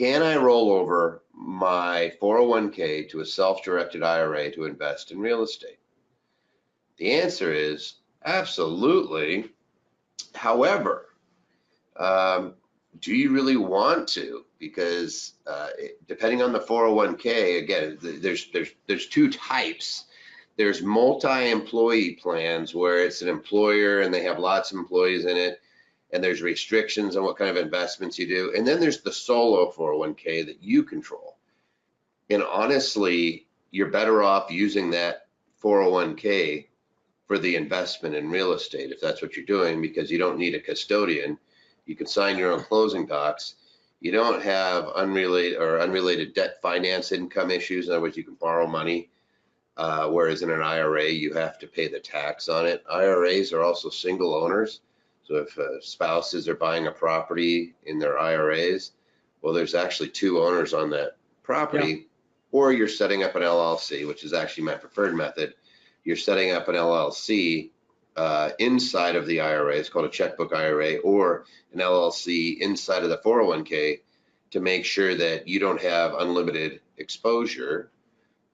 can I roll over my 401k to a self-directed IRA to invest in real estate? The answer is absolutely. However, do you really want to? Because depending on the 401k, again, there's two types. There's multi-employee plans where it's an employer and they have lots of employees in it, and there's restrictions on what kind of investments you do. And then there's the solo 401k that you control. And honestly, you're better off using that 401k for the investment in real estate if that's what you're doing, because you don't need a custodian. You can sign your own closing docs. You don't have unrelated debt finance income issues. In other words, you can borrow money, whereas in an IRA, you have to pay the tax on it. IRAs are also single owners. So if spouses are buying a property in their IRAs, well, there's actually two owners on that property, or you're setting up an LLC, which is actually my preferred method. You're setting up an LLC inside of the IRA. It's called a checkbook IRA, or an LLC inside of the 401k to make sure that you don't have unlimited exposure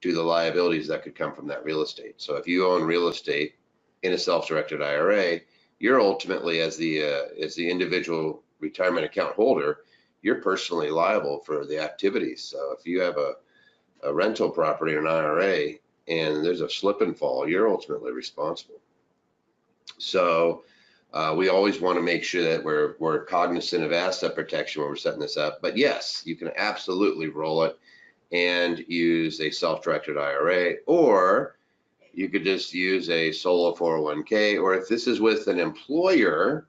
to the liabilities that could come from that real estate. So if you own real estate in a self-directed IRA, you're ultimately, as the individual retirement account holder, you're personally liable for the activities. So if you have a rental property or an IRA and there's a slip and fall, you're ultimately responsible. So we always want to make sure that we're cognizant of asset protection when we're setting this up. But yes, you can absolutely roll it and use a self-directed IRA, or you could just use a solo 401k, or if this is with an employer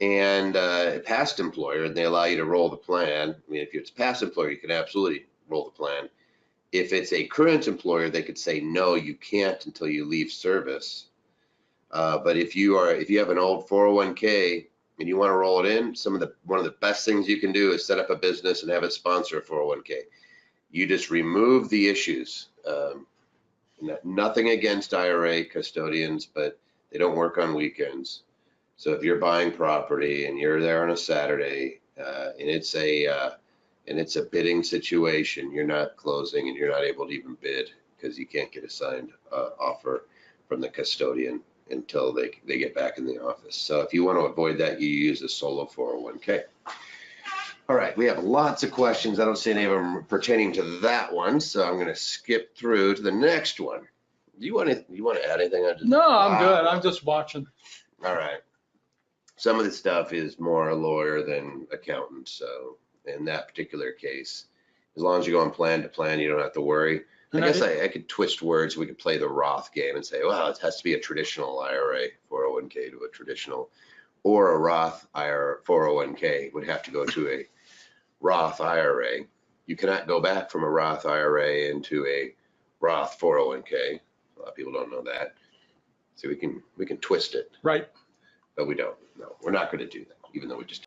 and a past employer and they allow you to roll the plan. I mean, if it's a past employer, you can absolutely roll the plan. If it's a current employer, they could say, no, you can't until you leave service. But if you have an old 401k and you want to roll it in, one of the best things you can do is set up a business and have it sponsor a 401k. You just remove the issues. Nothing against IRA custodians, but they don't work on weekends. So if you're buying property and you're there on a Saturday and it's a bidding situation, you're not closing and you're not able to even bid because you can't get a signed offer from the custodian until they get back in the office. So if you want to avoid that, you use a solo 401k. All right, we have lots of questions. I don't see any of them pertaining to that one, so I'm going to skip through to the next one. Do you want to add anything? No, I'm good. I'm just watching. All right. Some of the stuff is more a lawyer than accountant, so in that particular case, as long as you go on plan to plan, you don't have to worry. I guess I could twist words. We could play the Roth game and say, well, it has to be a traditional IRA 401k to a traditional, or a Roth IRA 401k would have to go to a Roth IRA. You cannot go back from a Roth IRA into a Roth 401k. A lot of people don't know that. So we can twist it. Right. But we don't. No, we're not going to do that, even though we just